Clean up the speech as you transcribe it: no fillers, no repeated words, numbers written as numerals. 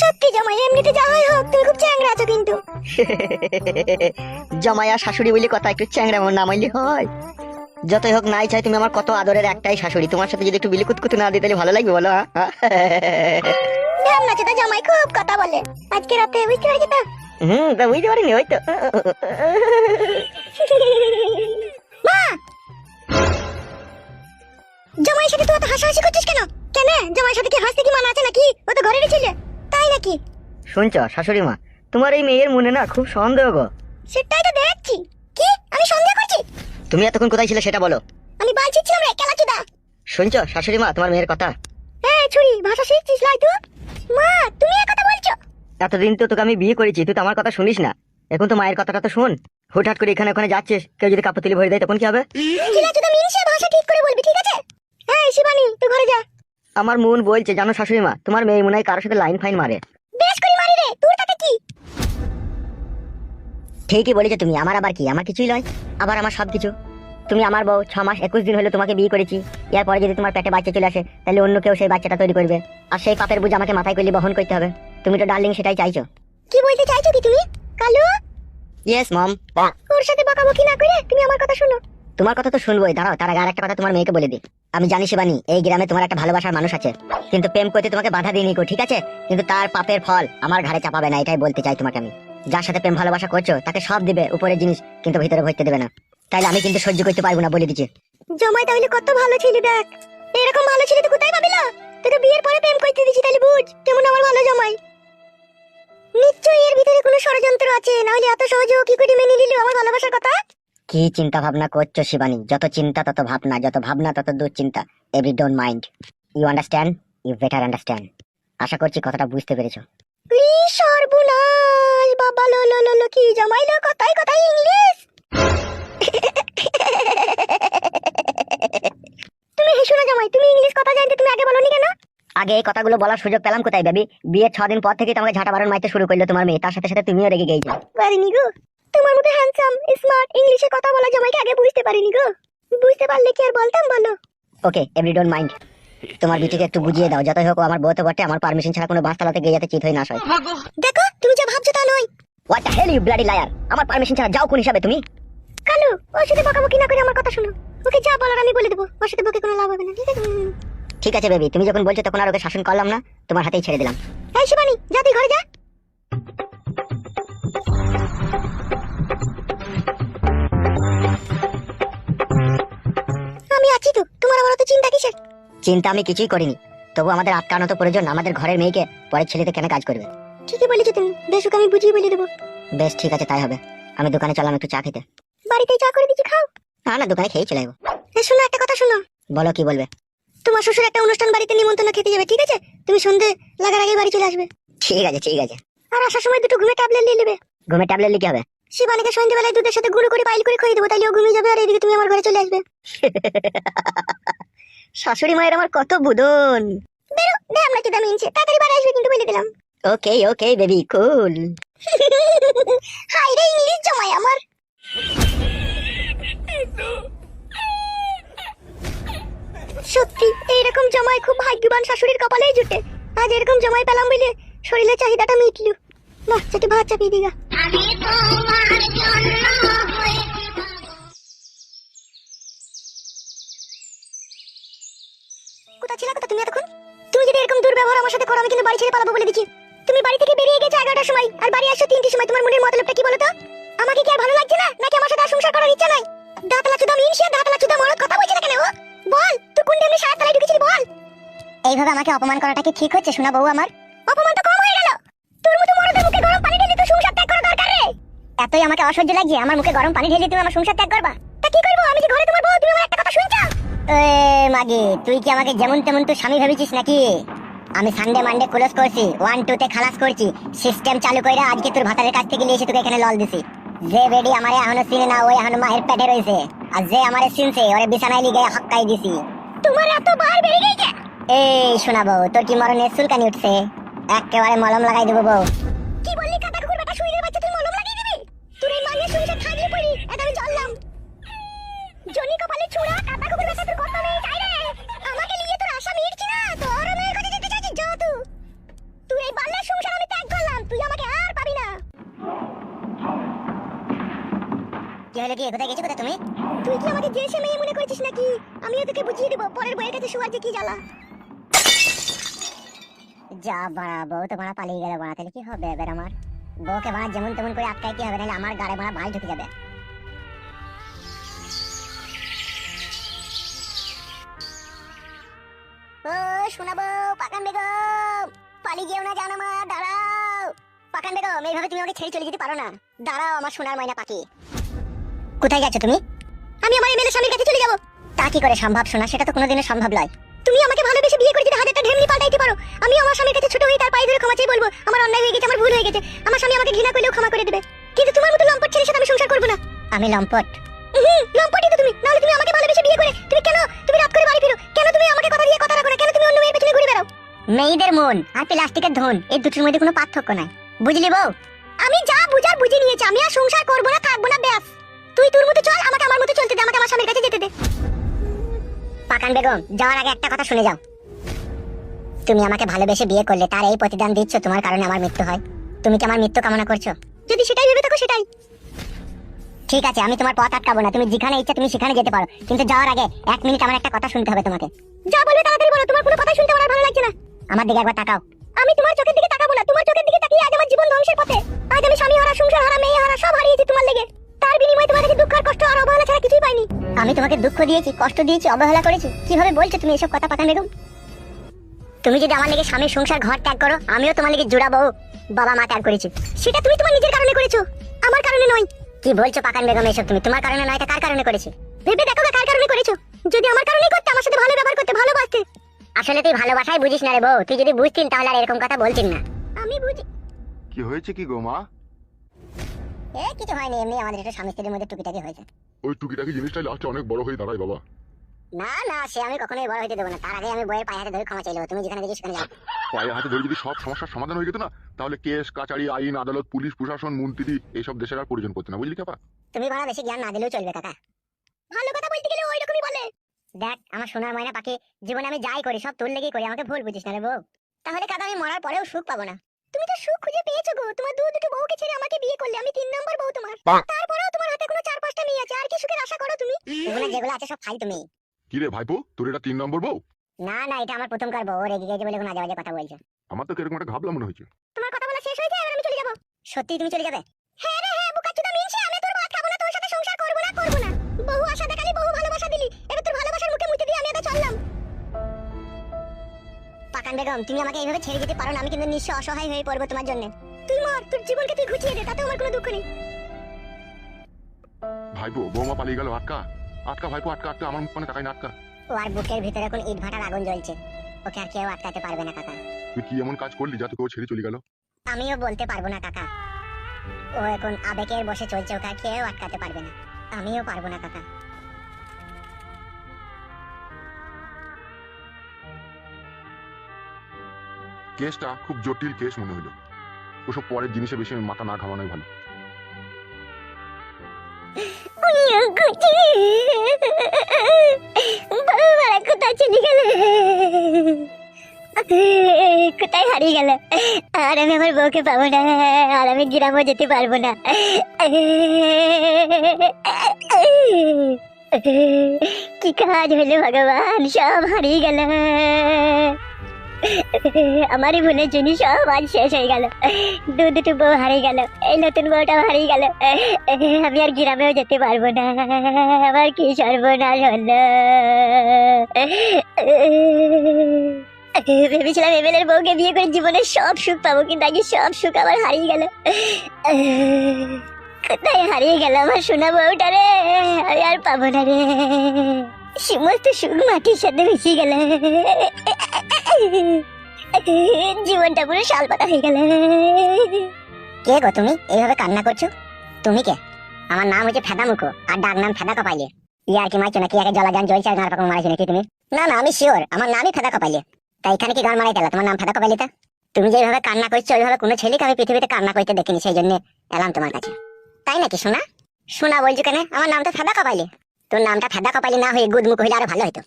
সত্যি জামাই, এমনিতে যা হয় হোক, তুমি খুব চ্যাংড়া আছো কিন্তু। জামাই আর শাশুড়ি বলে কথা, একটু চ্যাংড়া না মাইলে হয়? যতই হোক নাই চাই, তুমি আমার কত আদরের একটাই শাশুড়ি, তোমার সাথে যদি একটু বিলিকুতকুত না দিতে ভালো লাগবে বলো? ধ্যান নাচে তা জামাই খুব কথা বলে, আজকে রাতে বুঝতে পারছি তো। তা বুঝতে পারিনি হয়তো। মা, জামাইয়ের সাথে তুই এত হাসাহাসি করছিস কেন? কেন জামাইয়ের সাথে কি হাসতে কি মানা আছে নাকি? ও তো ঘরেরই ছিল, তাই নাকি? শুনছ শাশুড়ি মা, তোমার এই মেয়ের মনে না খুব সন্দেহ গো। সেটাই তো দেখছি। কি আমি সন্দেহ করছি? তুমি এতক্ষণ কোথায় ছিলে সেটা বলো। আমি বালছি ছিলাম রে কেলাচুদা। শুনছ শাশুড়ি মা তোমার মেয়ের কথা? এই ছুরি ভাষা শিখছিস লাই তুই? মা, তুমি এই কথা বলছো? এতদিন তো তোকে আমি বিয়ে করেছি, তুই তো আমার কথা শুনিস না, এখন তো মায়ের কথাটা তো শোন। হুটহাট করে এখানে ওখানে যাচ্ছিস, কেউ যদি কাপড় তুলে ভরে দেয় তখন কি হবে? কেলাচুদা মিনসে ভাষা ঠিক করে বলবি, ঠিক আছে? এই শিবানী, তুই ঘরে যা। আমার মন বলছে জানো শাশুড়ি মা, তোমার মেয়ে মনে হয় কারোর সাথে লাইন ফাইন মারে। বেশ করে মারি রে, তোর তাতে কি? ঠিকই বলেছো তুমি, আমার আবার কি? আমার কিছুই নয়, আবার আমার সবকিছু। তুমি আমার বউ, 6 মাস 21 দিন হলো তোমাকে বিয়ে করেছি। এরপরে যদি তোমার পেটে বাচ্চা চলে আসে, তাহলে অন্য কেউ সেই বাচ্চাটা তৈরি করবে, আর সেই পাপের বোঝা আমাকে মাথায় করে বহন করতে হবে। তুমি তো ডার্লিং সেটাই চাইছো। কি বলতে চাইছো কি তুমি কালু? Yes mom. ওর সাথে বকাবকি না করে তুমি আমার কথা শোনো। তোমার কথা তো শুনবোই, দাঁড়াও তার আগে আরেকটা কথা তোমার মেয়েকে বলে দিই। আমি জানি শিবানী, এই গ্রামে তোমার একটা ভালোবাসার মানুষ আছে, কিন্তু প্রেম করতে তোমাকে বাধা দিইনি গো, ঠিক আছে? কিন্তু তার পাপের ফল আমার ঘাড়ে চাপাবে না, এটাই বলতে চাই তোমাকে আমি। যার সাথে প্রেম ভালোবাসা করছো তাকে সব দিবে উপরের জিনিস, কিন্তু ভিতরে ভরতে দেবে না। তাইলে আমি কিন্তু সহ্য করতে পারবো না, বলে দিচ্ছি। জামাই তাহলে কত ভালো ছিলি দেখ। এরকম ভালো ছিলি তো কোথায় পাবিলা? তোকে বিয়ের পরে প্রেম করতে দিছি, তাহলে বুঝ কেমন আমার ভালো জামাই। নিশ্চয়ই এর ভিতরে কোনো ষড়যন্ত্র আছে, না হলে এত সহজে ও কি করে মেনে নিল আমার ভালোবাসার কথা? কি চিন্তা ভাবনা করছো শিবানী? যত চিন্তা তত ভাবনা, যত ভাবনা তত দুশ্চিন্তা। Every don't mind, you understand, you better understand. আশা করছি কথাটা বুঝতে পেরেছো। প্লিজ সর্বনাশ বাবা, লো লো লো লো, কি জামাই লো, কথাই কথাই ইংলিশ। তুমি হেসো না জামাই, তুমি ইংলিশ কথা জানতে তুমি আগে বলনি কেন? আগে এই কথাগুলো বলার সুযোগ পেলাম কোথায় বেবি? বিয়ের 6 দিন পর থেকে তোমাকে ঝাঁটা বারণ মারতে শুরু করলো তোমার মেয়ে, তার সাথে সাথে তুমিও রেগে গেছো। পারিনি গো, তোমার মতো হ্যান্ডসাম স্মার্ট ইংলিশে কথা বলা জামাইকে আগে বুঝতে পারিনি গো। বুঝতে পারলে কি আর বলতাম বলো? ওকে এভরি ডোন্ট মাইন্ড, তোমার বিটিকে একটু বুঝিয়ে দাও, যতই হোক ও আমার বউ তো বটে, আমার পারমিশন ছাড়া কোনো বাসতলাতে গিয়ে যাতে চিত হয়ে না হয়। দেখো তুমি যা ভাবছো তা নয়। What the hell you bloody liar! আমার পারমিশন ছাড়া যাও কোন হিসাবে তুমি? কালু, ওর সাথে বকাবকি না করে আমার কথা শোনো। ওকে যা বলার আমি বলে দেবো, ওর সাথে বকে কোনো লাভ হবে না, ঠিক আছে? ঠিক আছে বেবি, তুমি যখন বলছো তখন আর ওকে শাসন করলাম না, তোমার হাতেই ছেড়ে দিলাম। এই শিবানী, যা তুই ঘরে যা। আমি আছি তো, তোমার আমার অত চিন্তা কিসের? চিন্তা আমি কিছুই করিনি, তবু আমাদের আটকানো তো প্রয়োজন, আমাদের ঘরের মেয়েকে পরের ছেলেতে কেন কাজ করবে? ঠিকই বলেছো তুমি, বেশ ওকে আমি বুঝিয়ে বলে দেবো। বেশ ঠিক আছে, তাই হবে। আমি দোকানে চলাম একটু চা খেতে। বাড়িতেই চা করে দিচ্ছি, খাও। না না, দোকানে খেয়ে চলে যাবো। শোনো একটা কথা শোনো। বলো কি বলবে? তোমার শ্বশুর একটা অনুষ্ঠান বাড়িতে নিমন্ত্রণ খেতে যাবে, ঠিক আছে? তুমি সন্ধে লাগার আগে বাড়ি চলে আসবে। ঠিক আছে ঠিক আছে। আর আসার সময় দুটো ঘুমের ট্যাবলেট নিয়ে নেবে। ঘুমের ট্যাবলেট লিখে হবে? শিবানীকে সন্ধ্যেবেলায় দুধের সাথে গুঁড়ো করে পাইল করে খেয়ে দেবো, তাইলে ও ঘুমিয়ে যাবে, আর এদিকে তুমি আমার ঘরে চলে আসবে। শাশুড়ি মায়ের আমার কত বুদন। বেরো দে, আমরা কি দামি ইনছে, তাড়াতাড়ি বাড়ি আসবে কিন্তু, বলে দিলাম। ওকে ওকে বেবি, কুল। হাই রে ইংলিশ জামাই আমার। সত্যি এইরকম জামাই খুব ভাগ্যবান, শাশুড়ির কপালেই জুটে। আজ এরকম জামাই পেলাম বলে শরীরের চাহিদাটা মিটলো। না সেটি ভাত চাপিয়ে দিগা। কোথা ছিল কোথা তুমি এতক্ষণ? তুমি যদি এরকম দুর্ব্যবহার আমার সাথে করো, আমি কিন্তু বাড়ি ছেড়ে পালাবো বলে দিচ্ছি। তুমি বাড়ি থেকে বেরিয়ে গেছো 11টার সময়, আর বাড়ি আসছো 3টের সময়। তোমার মনের মতলবটা কি বলো তো? আমাকে কি আর ভালো লাগছে না, নাকি আমার সাথে আর সংসার করার ইচ্ছা নাই? দাঁতলা চুদা মিনসিয়া, দাঁতলা চুদা মরদ কথা বলছে না কেন ও? বল তুই কোন টাইমে সাত তলায় ঢুকেছিলি, বল। এইভাবে আমাকে অপমান করাটা কি ঠিক হচ্ছে শোনা বউ আমার? অপমান তো কম হয়ে গেল। তোর মতো মরদের মুখে গরম পানি ঢেলে তো সংসার ত্যাগ করা দরকার রে। এতই আমাকে অসহ্য লাগছে, আমার মুখে গরম পানি ঢেলে তুমি আমার সংসার ত্যাগ করবা? তা কি করবো, আমি যে ঘরে তোমার বউ, তুমি আমার একটা কথা শুনছো? এ মাগি, তুই কি আমাকে যেমন তেমন তুই স্বামী ভেবেছিস নাকি? আমি সানডে মানডে ক্লোজ করছি, 1 2 তে খালাস করছি, সিস্টেম চালু কইরা আজকে তোর ভাতারের কাছ থেকে নিয়ে এসে তোকে এখানে লল দিছি। যে বেডি আমারে এখনো চিনে না, ওই এখনো মায়ের পেটে রইছে, আর যে আমারে চিনছে ওরে বিছানায় লিগে হক্কাই দিছি। তোমার এত বার বেড়ে গেছে। এই শোনা বউ, তোর কি মরণে চুলকানি উঠছে? একেবারে মলম লাগাই দেবো বউ। কি বললি কাটা কুকুর বেটা, শুইরের বাচ্চা, তুই মলম লাগিয়ে দিবি? তোর এই মায়ের সংসার খাইয়ে পড়ি, এটা আমি জানলাম। জনি কপালে ছুড়া, কাটা কুকুর বেটা, তোর কত মেয়ে চাই রে? আমাকে নিয়ে তোর আশা মিটছি না, তোর মেয়ের কাছে যেতে চাইছিস যা তুই। তুই এই হলো কি, কোথায় গেছো, কোথায় তুমি? তুই কি আমাকে যে সে মেয়ে মনে করছিস নাকি? আমিও তোকে বুঝিয়ে দেবো পরের বইয়ের কাছে শোয়ার যে কি জ্বালা। যা বাড়া, বউ তো বাড়া পালিয়ে গেলে বাড়া, তাহলে কি হবে এবার আমার? বউকে বাড়া যেমন তেমন করে আটকাই কি হবে, নাহলে আমার গাড়ে বাড়া বাল ঢুকে যাবে। ও শোনাবো পাকান বেগম, পালিয়ে যেও না জানো মা, দাঁড়াও। পাকান বেগম, এইভাবে তুমি আমাকে ছেড়ে চলে যেতে পারো না। দাঁড়াও আমার সোনার ময়না পাখি। কোথায় যাচ্ছ তুমি? আমি আমার এমএলএ স্বামীর কাছে চলে যাবো। তা কি করে সম্ভব শোনা, সেটা তো কোনোদিনও সম্ভব নয়। তুমি আমাকে ভালোবেসে বিয়ে করে যদি হাতে একটা ঢেমনি পাল্টাইতে পারো, আমি আমার স্বামীর কাছে ছোট হয়ে তার পায়ে ধরে ক্ষমা চাই, বলবো আমার অন্যায় হয়ে গেছে, আমার ভুল হয়ে গেছে। আমার স্বামী আমাকে ঘৃণা করলেও ক্ষমা করে দেবে। কিন্তু তোমার মতো লম্পট ছেলের সাথে আমি সংসার করবো না। আমি লম্পট? লম্পটই তো তুমি। নাহলে তুমি আমাকে ভালোবেসে বিয়ে করে তুমি রাত করে বাড়ি ফিরো কেন? তুমি আমাকে কথা দিয়ে কথা রাখো না কেন? তুমি অন্য মেয়ের পেছনে ঘুরে বেড়াও। মেয়েদের মন আর প্লাস্টিকের ধন, এই দুটোর মধ্যে কোনো পার্থক্য নাই, বুঝলি বউ? আমি যা বুঝার বুঝে নিয়েছি, আমি আর সংসার করবো না, থাকবো না, ব্যাস। তুই তোর মতো চল, আমাকে আমার মতো চলতে দে, আমাকে আমার স্বামীর কাছে যেতে দে। পাকান বেগম, যাওয়ার আগে একটা কথা শুনে যাও। তুমি আমাকে ভালোবেসে বিয়ে করলে, তার এই প্রতিদান দিচ্ছ তোমার কারণে আমার মৃত্যু হয়। তুমি কি আমার মৃত্যু কামনা করছো? যদি সেটাই ভেবে থাকো সেটাই। ঠিক আছে, আমি তোমার পথ আটকাবো না, তুমি যেখানে ইচ্ছা তুমি সেখানে যেতে পারো, কিন্তু যাওয়ার আগে 1 মিনিট আমার একটা কথা শুনতে হবে তোমাকে। যা বলবে তাড়াতাড়ি বলো, তোমার কোনো কথা শুনতে আমার আর ভালো লাগছে না। আমার দিকে একবার তাকাও। আমি তোমার চোখের দিকে তাকাবো না, তোমার চোখের দিকে তাকিয়ে আজ আমার জীবন ধ্বংসের পথে। আজ আমি স্বামী হারা, সংসার হারা, মেয়ে হারা, সব হারিয়েছি তোমার লেগে। তার বিনিময়ে তোমার কাছে দুঃখ আর কষ্ট আর অবহেলা ছাড়া কিছুই পাইনি। আমি তোমাকে দুঃখ দিয়েছি, কষ্ট দিয়েছি, অবহেলা করেছি? কিভাবে বলছো তুমি এসব কথা পাকান বেগম? তুমি যদি আমার লেগে স্বামীর সংসার ঘর ত্যাগ করো, আমিও তোমার লেগে জোড়াবো বাবা মা ত্যাগ করেছি। সেটা তুমি তোমার নিজের কারণে করেছো, আমার কারণে নয়। কি বলছো পাকান বেগম এসব? তুমি তোমার কারণে নয়, তা কার কারণে করেছি? ভেবে দেখো কার কারণে করেছো। যদি আমার কারণেই করতে, আমার সাথে ভালো ব্যবহার করতে, ভালোবাসতে। আসলে তুই ভালোবাসাই বুঝিস না রে বউ, তুই যদি বুঝতিন তাহলে আর এরকম কথা বলতিন না। আমি বুঝি। কি হয়েছে কি গো মা? কিছু হয়নি, এমনি আমাদের একটা স্বামী স্ত্রীর মধ্যে টুকিটাকি হয়েছে। ওই টুকিটাকি জিনিসটাই লাস্টে অনেক বড় হয়ে দাঁড়ায় বাবা। না না, সে আমি কখনোই বড় হইতে দেবো না। তার আগে আমি বইয়ের পায়ে হাতে ধরে ক্ষমা চাইলেও, তুমি যেখানে গেছি সেখানে যাও। পায়ে হাতে ধরে যদি সব সমস্যার সমাধান হয়ে যেত না, তাহলে কেস কাচারি, আইন আদালত, পুলিশ প্রশাসন, মন্ত্রী এইসব দেশের আর প্রয়োজন পড়তো না, বুঝলি কাপা? তুমি বড় বেশি জ্ঞান না দিলেও চলবে কাকা। ভালো কথা বলতে গেলে ওই রকমই বলে। দেখ আমার সোনার ময়না পাখি, জীবনে আমি যাই করি সব তোর লেগেই করি, আমাকে ভুল বুঝিস না রে বউ। তাহলে কাকা আমি মরার পরেও সুখ পাবো না। তুমি তো সুখ খুঁজে পেয়েছো গো, তোমার দুটো বউকে ছেড়ে আমাকে বিয়ে করলে, আমি 3 নম্বর বউ তোমার। তারপরেও তোমার হাতে কোনো 4-5টা মেয়ে আছে, আর কি সুখের আশা করো তুমি? জীবনে যেগুলো আছে সব ফালতু মেয়ে। কি রে ভাইপো, তোর এটা 3 নম্বর বউ? না না, এটা আমার প্রথমকার বউ, রেগে গেছে বলে কোনো আজে বাজে কথা বলছে। আমার তো কিরকম একটা ঘাবলা মনে হয়েছে। তোমার কথা বলা শেষ হয়েছে, এবার আমি চলে যাবো। সত্যি তুমি চলে যাবে? হ্যাঁ রে হ্যাঁ, বুকাচুদা মিনছে, আমি তোর ভাত খাবো না, তোর সাথে সংসার করবো না। বহু আশা দেখালি, বহু ভালোবাসা দিলি, এবার তোর ভালোবাসার মুখে মুতে দিয়ে আমি এটা চললাম। পাকান বেগম, তুমি আমাকে এইভাবে ছেড়ে যেতে পারো না, আমি কিন্তু নিঃস্ব অসহায় হয়ে পড়বো তোমার জন্য। তুই মর, তোর জীবনকে তুই ঘুচিয়ে দে, তাতে আমার কোনো দুঃখ নেই। ভাইপো বৌমা পালিয়ে গেল, আটকা আটকা ভাইপো, আটকা আটকা, আমার মুখ মানে তাকাই না, আটকা। ও আর বুকের ভিতরে এখন ইট ভাটার আগুন জ্বলছে, ওকে আর কেউ আটকাতে পারবে না কাকা। তুই কি এমন কাজ করলি যা তোকে ও ছেড়ে চলে গেল? আমিও বলতে পারবো না কাকা, ও এখন আবেগের বসে চলছে, ওকে আর কেউ আটকাতে পারবে না, আমিও পারবো না কাকা। কেসটা খুব জটিল কেস মনে হলো, ওসব পরের জিনিসে বেশি মাথা না ঘামানোই ভালো। বাবা কোথায় চলে গেলে, কোথায় হারিয়ে গেল? আর আমি আমার বউকে পাবো না, আর আমি গ্রামও যেতে পারবো না। কি কাজ হলো ভগবান, সব হারিয়ে গেল। আমারই ভুলের জন্য সব আজ শেষ হয়ে গেল। দুটো বউ হারিয়ে গেল, এই নতুন বউটাও হারিয়ে গেল। আমি আর গ্রামেও যেতে পারবো না, আমার কি সর্বনাশ হলো। ভেবেছিলাম এমএলএর বউকে বিয়ে করে জীবনের সব সুখ পাবো, কিন্তু আগে সব সুখ আমার হারিয়ে গেল। কোথায় হারিয়ে গেল আমার সোনা বউটা রে, আমি আর পাবো না রে। সমস্ত সুখ মাটির সাথে মিশিয়ে গেল, জীবনটা পুরো শালপাতা হয়ে গেল। কে গো তুমি এইভাবে কান্না করছো? তুমি কে? আমার নাম হচ্ছে ফেদা মুখো, আর ডাক নাম ফেদা কপাইলে। ইয়ার কি মারছো নাকি? আগে জলাজান জ্বলছে আর গাঁড় পাকা মারাইছো নাকি তুমি? না না, আমি শিওর আমার নামই ফেদা কপাইলে। তাই এখানে কি গান মারাই গেল? তোমার নাম ফেদা কপাইলে? তা তুমি যেভাবে কান্না করছো ওইভাবে কোনো ছেলেকে আমি পৃথিবীতে কান্না করতে দেখিনি, সেই জন্য এলাম তোমার কাছে। তাই নাকি সোনা? সোনা বলছো কেন? আমার নাম তো ফেদা কপাইলে। তোর নামটা ফেদা কপাইলে না হয়ে গুদমুখ হইলে আরো ভালো হইতো।